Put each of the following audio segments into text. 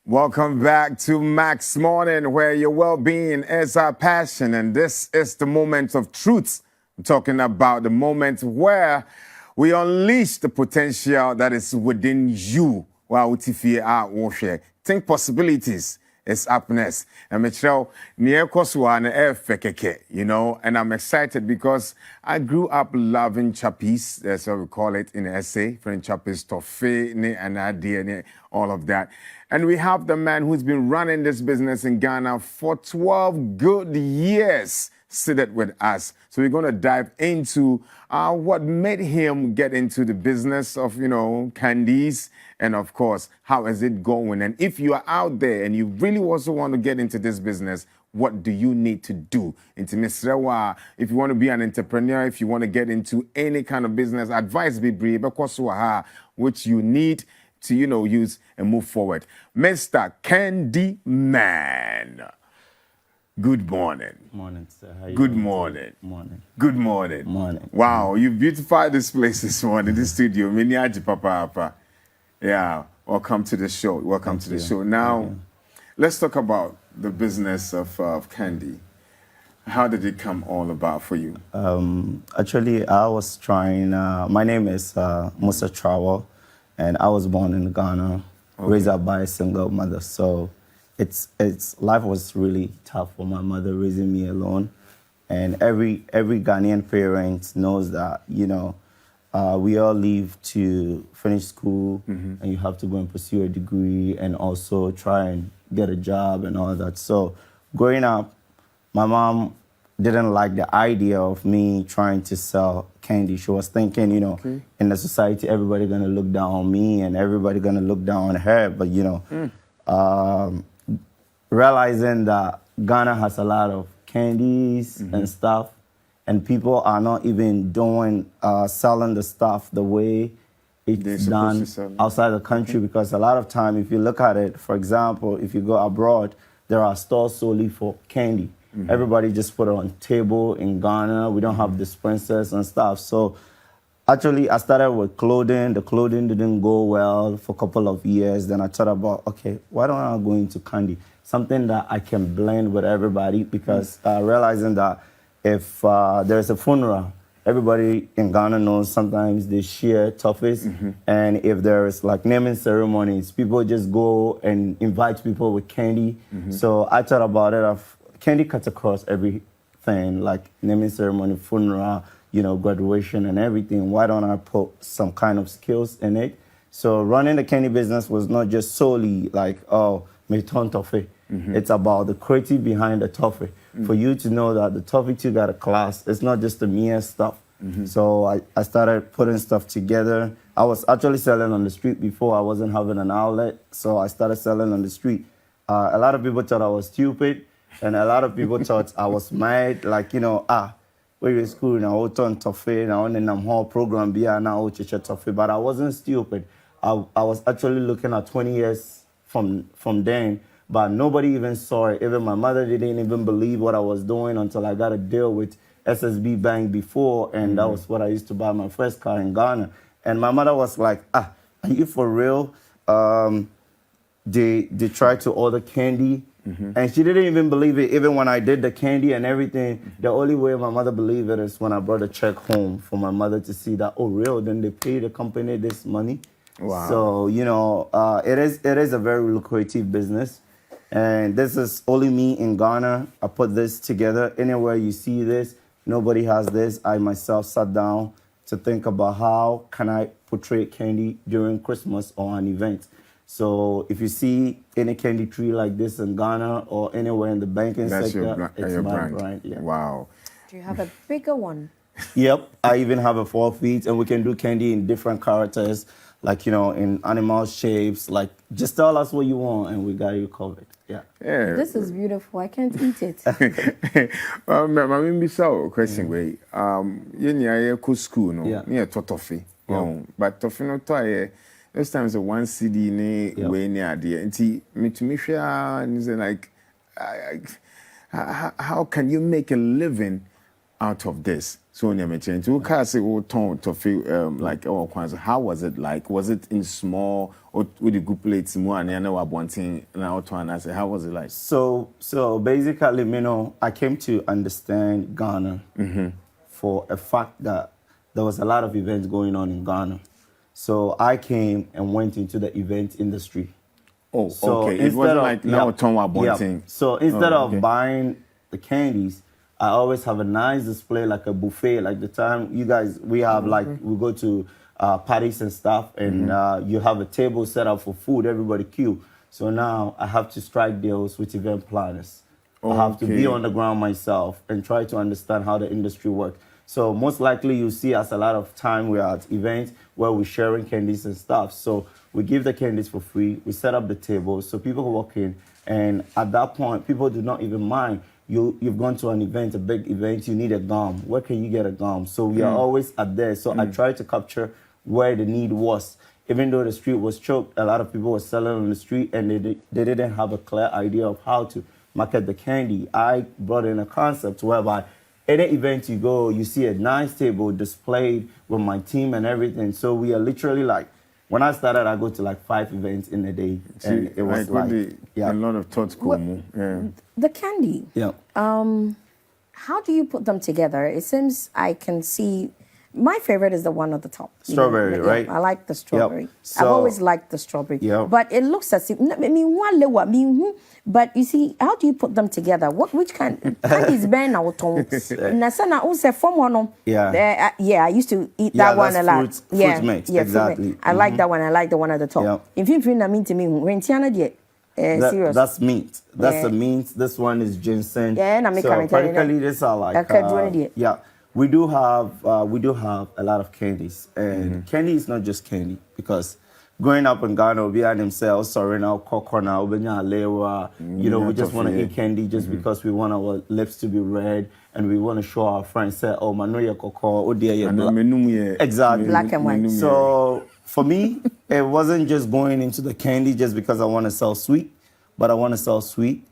Welcome back to Max Morning, where your well-being is our passion, and this is the moment of truth. I'm talking about the moment where we unleash the potential that is within you. Wow, think possibilities is happiness. And Michelle, you know, and I'm excited because I grew up loving chappies. That's what we call it in the essay. French chappies, toffee, and idea, all of that. And we have the man who's been running this business in Ghana for 12 good years seated with us. So we're going to dive into what made him get into the business of, you know, candies. And of course, how is it going? And if you are out there and you really also want to get into this business, what do you need to do? Into Mr. If you want to be an entrepreneur, if you want to get into any kind of business, advice be brief, which you need to, you know, use and move forward. Mr. Candy Man. Good morning. Morning, sir. How you Good doing morning. Morning. Good morning. Morning. Wow, you beautified this place this morning, this studio. Miniaji Papa. Yeah, welcome to the show. Welcome to the show. Now, let's talk about the business of candy. How did it come all about for you? Actually, I was trying. My name is Musa Travel, and I was born in Ghana, raised up by a single mother. So, it's life was really tough for my mother raising me alone, and every Ghanaian parent knows that, you know. We all leave to finish school, and you have to go and pursue a degree and also try and get a job and all that. So growing up, my mom didn't like the idea of me trying to sell candy. She was thinking, you know, in the society, everybody going to look down on me and everybody going to look down on her. But, you know, realizing that Ghana has a lot of candies and stuff, and people are not even doing selling the stuff the way it's done outside the country. Because a lot of time, if you look at it, for example, if you go abroad, there are stores solely for candy. Everybody just put it on table in Ghana. We don't have dispensers and stuff. So actually, I started with clothing. The clothing didn't go well for a couple of years. Then I thought about, okay, why don't I go into candy? Something that I can blend with everybody, because realizing that if there's a funeral, everybody in Ghana knows sometimes they share toffees. And if there's like naming ceremonies, people just go and invite people with candy. So I thought about it, of candy cuts across everything, like naming ceremony, funeral, you know, graduation and everything. Why don't I put some kind of skills in it? So running the candy business was not just solely like, oh, me ton toffee. It's about the creative behind the toffee. For you to know that the toffee too got a class. It's not just the mere stuff. So I started putting stuff together. I was actually selling on the street before. I wasn't having an outlet. So I started selling on the street. A lot of people thought I was stupid. And a lot of people thought I was mad. Like, you know, we're in school now, I turn toffee, now and then I'm whole program be now toffee. But I wasn't stupid. I was actually looking at 20 years from then. But nobody even saw it. Even my mother didn't even believe what I was doing until I got a deal with SSB Bank before. And that was what I used to buy my first car in Ghana. And my mother was like, are you for real? They tried to order candy. And she didn't even believe it. Even when I did the candy and everything, the only way my mother believed it is when I brought a check home for my mother to see that, oh, real? Then they pay the company this money. Wow. So, you know, it is a very lucrative business. And this is only me in Ghana. I put this together. Anywhere you see this, nobody has this. I myself sat down to think about how can I portray candy during Christmas or an event. So if you see any candy tree like this in Ghana or anywhere in the banking sector, it's my brand. Yeah. Wow. Do you have a bigger one? Yep. I even have a 4 feet, and we can do candy in different characters, like, you know, in animal shapes. Like, just tell us what you want, and we got you covered. Yeah. This is beautiful. I can't eat it. I mean, so question way. You near school, no? Near toffee. But toffee no toy. This time it's a 1 CD way near the and me to me share and like how can you make a living out of this? So near me change. You can say oh ton to feel like oh Kwanzaa. How was it like? Was it in small or with the good plates more and I know one thing now to and I say how was it like? So basically, I came to understand Ghana for a fact that there was a lot of events going on in Ghana. So I came and went into the event industry. Oh, So okay. It wasn't like now ton one thing. So instead okay. of buying the candies, I always have a nice display, like a buffet. Like the time you guys, we have like, we go to parties and stuff, and you have a table set up for food, everybody queue. So now I have to strike deals with event planners. I have to be on the ground myself and try to understand how the industry works. So most likely you see us a lot of time we're at events where we're sharing candies and stuff. So we give the candies for free. We set up the table so people walk in, and at that point, people do not even mind. You've gone to an event, a big event, you need a gum. Where can you get a gum? So we are always at there. So I try to capture where the need was. Even though the street was choked, a lot of people were selling on the street and they didn't have a clear idea of how to market the candy. I brought in a concept whereby any event you go, you see a nice table displayed with my team and everything. So we are literally like, when I started, I go to like 5 events in a day. And it was like a lot of thoughts come. The candy. Yeah. How do you put them together? It seems I can see. My favorite is the one at the top. Strawberry, right? I like the strawberry. So, I've always liked the strawberry. Yeah. But it looks as if, but you see, how do you put them together? Which kind is Ben or tongue? Nasana also form one. Yeah. Yeah, I used to eat that one a lot. Fruit mix, exactly. I like that one. I like the one at the top. Yeah. If you mean to me, when Tiana did. Serious. That's mint. That's the mint. This one is ginseng. Yeah, and I'm so practically these are like yeah. We do have a lot of candies, and candy is not just candy, because growing up in Ghana, we had themselves sorry now coconut, we just want to eat candy just because we want our lips to be red, and we want to show our friends say, oh manoya cocoa, oh dear, exactly, black and white. So for me, it wasn't just going into the candy just because I want to sell sweet, but I want to sell sweet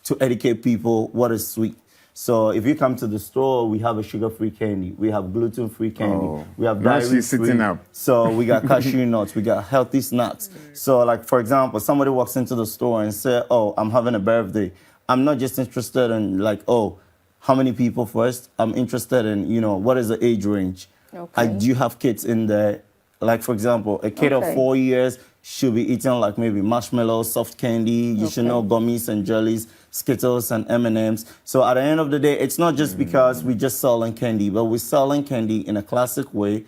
to educate people what is sweet. So if you come to the store, we have a sugar-free candy, we have gluten-free candy, we have dairy-free. Sitting up. So we got cashew nuts, we got healthy nuts. So like, for example, somebody walks into the store and say, oh, I'm having a birthday. I'm not just interested in like, oh, how many people first? I'm interested in, what is the age range? Okay. Do you have kids in there? Like, for example, a kid of 4 years should be eating like maybe marshmallows, soft candy. You should know gummies and jellies, Skittles and M&Ms. So at the end of the day, it's not just because we just selling candy, but we're selling candy in a classic way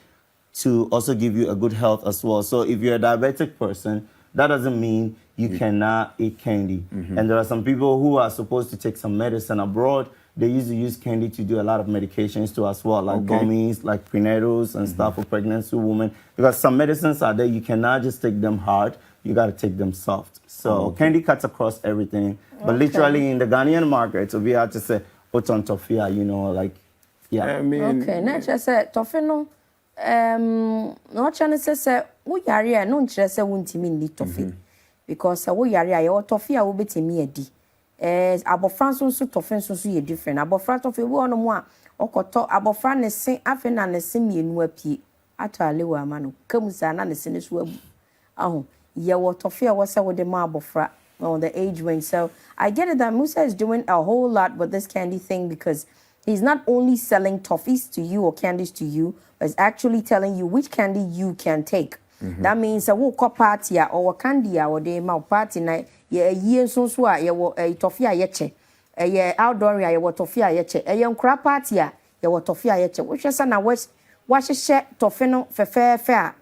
to also give you a good health as well. So if you're a diabetic person, that doesn't mean you cannot eat candy. And there are some people who are supposed to take some medicine abroad. They used to use candy to do a lot of medications too as well, like gummies, like prenatals and stuff for pregnancy women. Because some medicines are there, you cannot just take them hard, you got to take them soft. So candy cuts across everything. But literally in the Ghanaian market, so we have to say, oton tofia, like, yeah. I mean, okay, next I said, tofino, no chance say, we are no interest won't mean the toffee. Because we are your toffee, I will be to me a D. Abofra so tofen so ye different abofra tofe we ono mo a okoto abofra ne sen afe na ne sen mienu apie ato alewa ama no kamusa na ne sen so abu aho ye wo tofe a wo se wo de ma abofra on the age range. So I get it that Musa is doing a whole lot with this candy thing, because he's not only selling toffees to you or candies to you, but is actually telling you which candy you can take. That means a wo party or candy or de ma party na ye so a ye wo toffee a ye che ye outdoor ye wo toffee a ye che ye nkra party a ye wo toffee a ye che wo hwesa na wa hye toffee no fe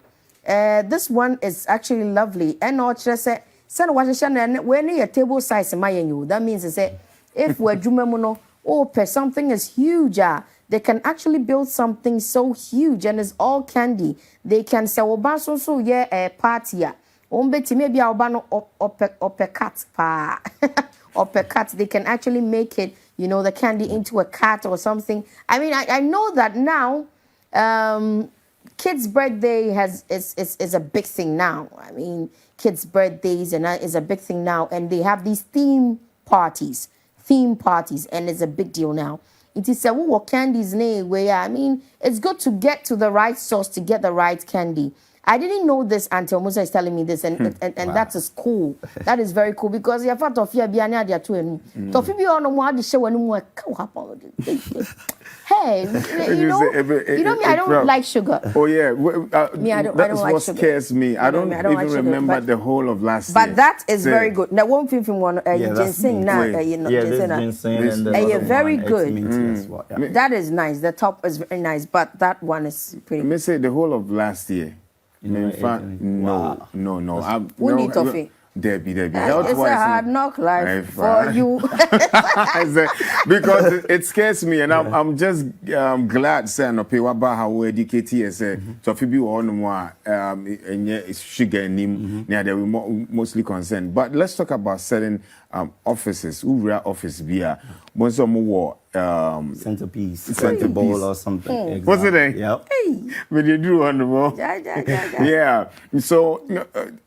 this one is actually lovely, and all say na wa hye na we ne your table size ma ye you. That means say if we adwuma mu no something is huge, they can actually build something so huge, and it's all candy. They can say oba so yeah party Ombeti maybe oba no cut pa cut. They can actually make it, the candy into a cat or something. I mean, I know that now kids' birthday is a big thing now. I mean, kids' birthdays is a big thing now, and they have these theme parties, and it's a big deal now. It is a what candies name where I mean it's good to get to the right source to get the right candy. I didn't know this until Musa is telling me this, and wow. That is cool. That is very cool because you're part of your biania dia to enu. Tofi bi ono mo adi show enu mo hey, you know me, I don't like sugar. Oh yeah, me, I don't that's like what sugar. scares me. I don't even like remember sugar, the whole of last year. But that is very good. Now, one thing from one ginseng now, you know, ginseng and the very good. Well. That is nice. The top is very nice, but that one is pretty. Let me say the whole of last year. In fact, no. We need toffee. Debbie. It's a hard knock life for you. Because it scares me, and I'm just glad, saying, "Okay, what about how educated you say? Toffee be on more, and sugar and him. Yeah, they were mostly concerned. But let's talk about certain offices. Who rare office be a most of more centerpiece bowl or something. Exactly. What's it? Yep. When you do on the wall. Yeah. So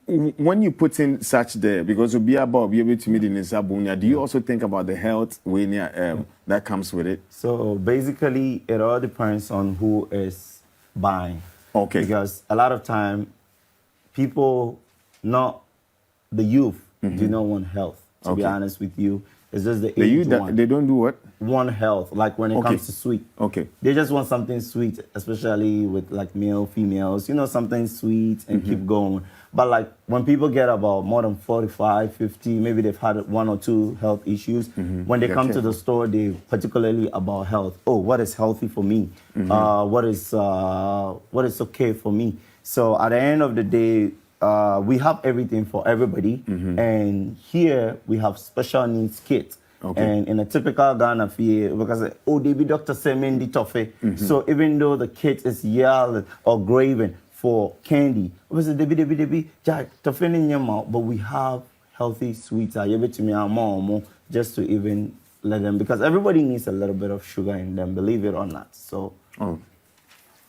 when you put in such there, because you'll be able to meet in Sabunia, do you also think about the health when that comes with it? So basically, it all depends on who is buying. Okay. Because a lot of time, people, not the youth, do not want health. To be honest with you, it's just the age one. They don't do what? Want health, like when it comes to sweet. Okay. They just want something sweet, especially with like male, females, you know, something sweet and keep going. But like when people get about more than 45, 50, maybe they've had one or two health issues. When they come to the store, they particularly about health. Oh, what is healthy for me? What is okay for me? So at the end of the day, we have everything for everybody, and here we have special needs kits. Okay. And in a typical Ghana fee, because they be Dr. Semendi Toffee. So even though the kit is yelled or graven for candy, but we have healthy sweets. Just to even let them, because everybody needs a little bit of sugar in them, believe it or not. So.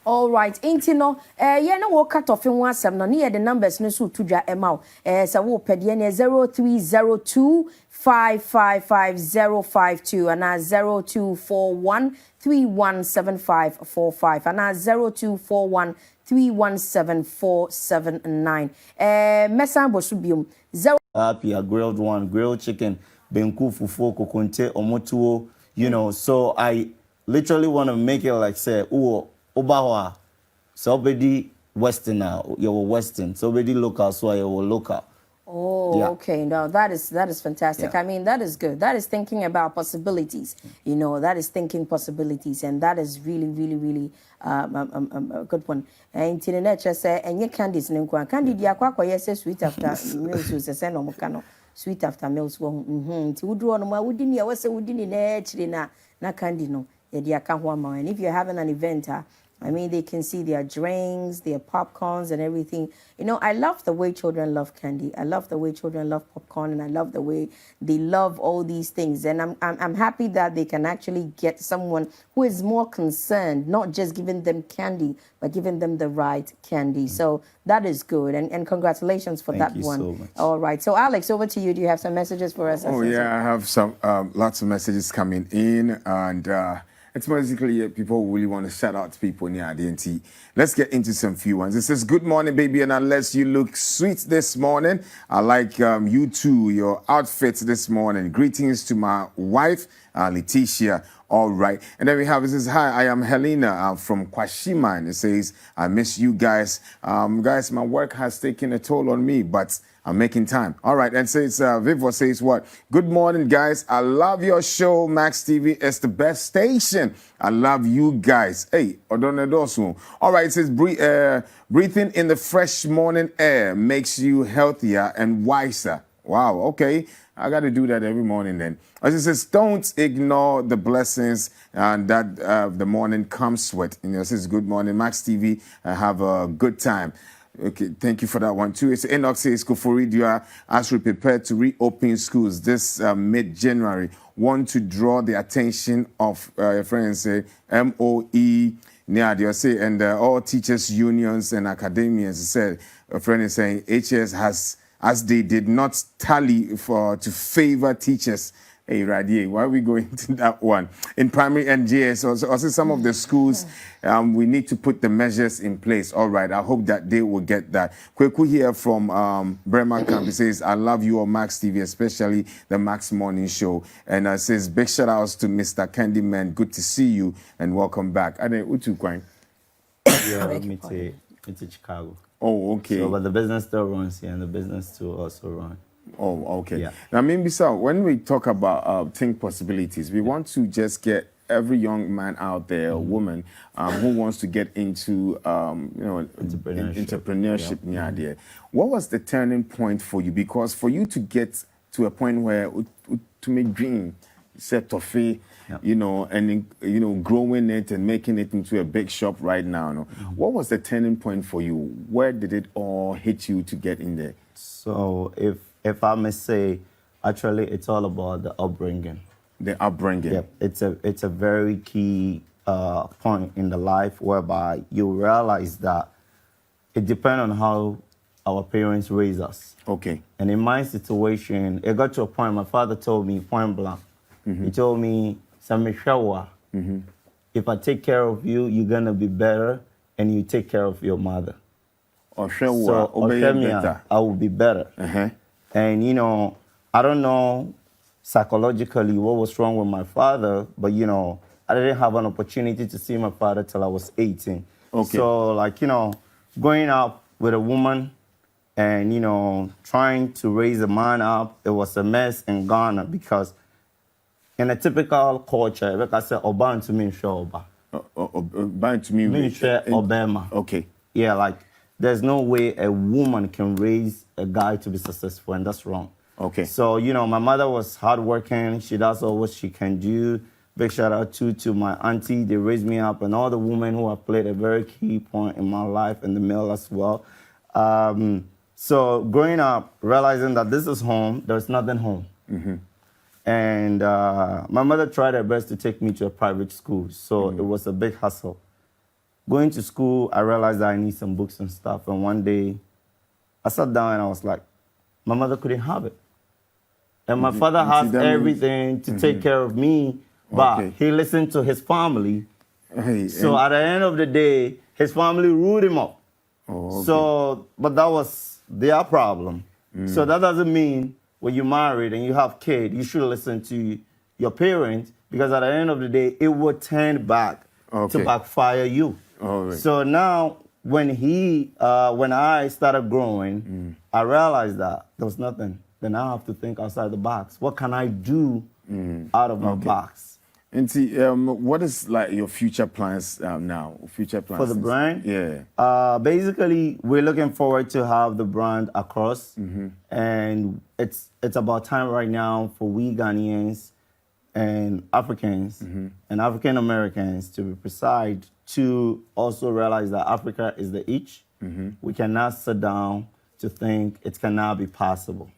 All right, intino no wo cut off in one sem no near the numbers no so to dwa emao so wo pede ne 0302 555052 and 0241 317545 and 0241 317479 mesa bosubium 0 happy a grilled one, grilled chicken, benku fufu kokonte omotuo, you know. So I literally want to make it like say Obawa, somebody Western now, you're Western. Somebody local, so you're local. Oh, yeah. Okay. No, that is fantastic. Yeah. I mean, that is good. That is thinking about possibilities. You know, that is thinking possibilities, and that is really, really, really a good one. And in the nature say, and your candies name candy dia kwa yes sweet after meals you say no mukano sweet after meals wo ti wodu ono ma wudi ni wase wudi ni na chiri na candy no ye dia ka ho ama. And if you're having an event, I mean, they can see their drinks, their popcorns and everything. You know, I love the way children love candy. I love the way children love popcorn, and I love the way they love all these things. And I'm happy that they can actually get someone who is more concerned, not just giving them candy, but giving them the right candy. So that is good. And congratulations for that one. Thank you so much. All right. So Alex, over to you. Do you have some messages for us? Oh, yeah, I have some lots of messages coming in, and it's basically people who really want to shout out to people near DNT. Let's get into some few ones. It says, good morning, baby, and unless you look sweet this morning, I like you too, your outfits this morning. Greetings to my wife, Leticia. All right. And then we have, it says, hi, I am Helena from Kwashima. And it says, I miss you guys. Guys, my work has taken a toll on me, but I'm making time. All right. And says, Vivo says what? Good morning, guys. I love your show. Max TV is the best station. I love you guys. Hey, Odonedosu. All right. It says, breathing in the fresh morning air makes you healthier and wiser. Wow. Okay. I got to do that every morning then. As it says, don't ignore the blessings that the morning comes with. You know, it says, good morning, Max TV. Have a good time. Okay, thank you for that one too. It's Enoch says, Koforidia, as we prepare to reopen schools this mid-January, want to draw the attention of your friends, say, MOE, say, and all teachers' unions and academians. Said, a friend is saying, HS has, as they did not tally to favor teachers Hey, Radie, why are we going to that one? In primary and GS, also some of the schools, we need to put the measures in place. All right, I hope that they will get that. Kweku here from Bremer Camp, he says, I love you on Max TV, especially the Max Morning Show. And says, big shout outs to Mr. Candy Man. Good to see you and welcome back. I didn't, Utu Kwang. Yeah, me to Chicago. Oh, okay. So, but the business still runs here, and the business too also run. Oh, okay. Yeah. Now, maybe so when we talk about think possibilities, we want to just get every young man out there, or woman, who wants to get into, entrepreneurship. Yeah. What was the turning point for you? Because for you to get to a point where to make dream, set of faith, and growing it and making it into a big shop right now. No? What was the turning point for you? Where did it all hit you to get in there? So if I may say, actually, it's all about the upbringing. The upbringing. Yep, it's a very key point in the life whereby you realize that it depends on how our parents raise us. Okay. And in my situation, it got to a point. My father told me point blank. He told me, "Samishawa, if I take care of you, you're gonna be better, and you take care of your mother. So Oshemia, I will be better." And I don't know psychologically what was wrong with my father, but I didn't have an opportunity to see my father till I was 18. Okay. So growing up with a woman and trying to raise a man up, it was a mess in Ghana because in a typical culture, like I said, Oban to me Oba. Oban to me Obama. Okay. Yeah, there's no way a woman can raise a guy to be successful, and that's wrong. Okay. So, my mother was hardworking. She does all what she can do. Big shout out to my auntie. They raised me up, and all the women who have played a very key point in my life, and the male as well. So growing up, realizing that this is home, there's nothing home. And my mother tried her best to take me to a private school, so it was a big hassle. Going to school, I realized that I need some books and stuff, and one day, I sat down and I was like, my mother couldn't have it. And my father has everything to take care of me, but he listened to his family. So at the end of the day, his family ruled him up. So, but that was their problem. So that doesn't mean when you're married and you have kids, you should listen to your parents, because at the end of the day, it will turn back to backfire you. So now, when I started growing, I realized that there was nothing. Then I have to think outside the box. What can I do out of my box? And see, what is your future plans now? Future plans for the brand? Yeah. Basically, we're looking forward to have the brand across, and it's about time right now for we Ghanaians and Africans and African Americans, to be precise, to also realize that Africa is the each. We cannot sit down to think it cannot be possible.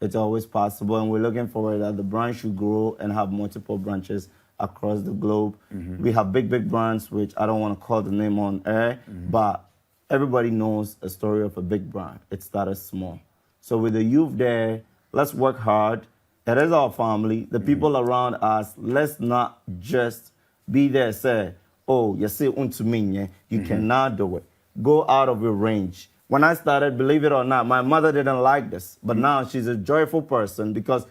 It's always possible, and we're looking forward that the brand should grow and have multiple branches across the globe. We have big brands, which I don't want to call the name on air, but everybody knows a story of a big brand. It started small. So with the youth there, let's work hard. It is our family. The people around us, let's not just be there, say, oh, you say unto you cannot do it. Go out of your range. When I started, believe it or not, my mother didn't like this, but now she's a joyful person, because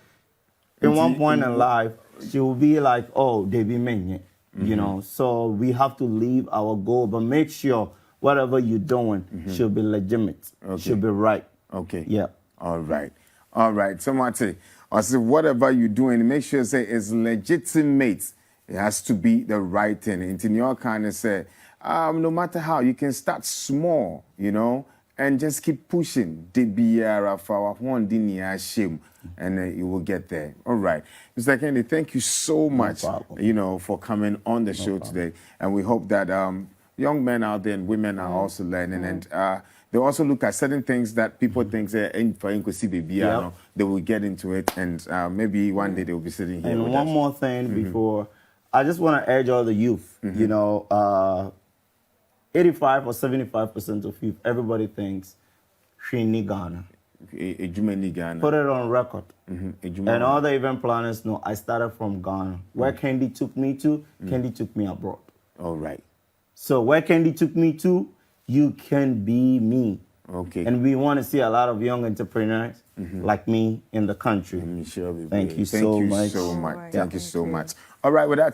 in one point in life, she will be like, oh, they be menye, So we have to leave our goal, but make sure whatever you're doing should be legitimate, should be right. Okay. Yeah. All right. Someone say, whatever you're doing, make sure say it's legitimate. It has to be the right thing. And in your kind of say, no matter how, you can start small, and just keep pushing. And you will get there. All right. Mr. Candy, thank you so much, for coming on the show today. And we hope that young men out there and women are also learning. And they also look at certain things that people think they will get into it. And maybe one day they will be sitting here. And with one us. more thing before, I just want to urge all the youth, 85 or 75% of youth, everybody thinks Trini Ghana. Ghana. Put it on record. Mm-hmm. And all the event planners know I started from Ghana. Where Candy took me to, Candy took me abroad. All right. So where Candy took me to, you can be me. Okay. And we want to see a lot of young entrepreneurs like me in the country. I'm sure Thank you so much. Thank you so much. All right. Thank you Thank so you. much. All right, with that.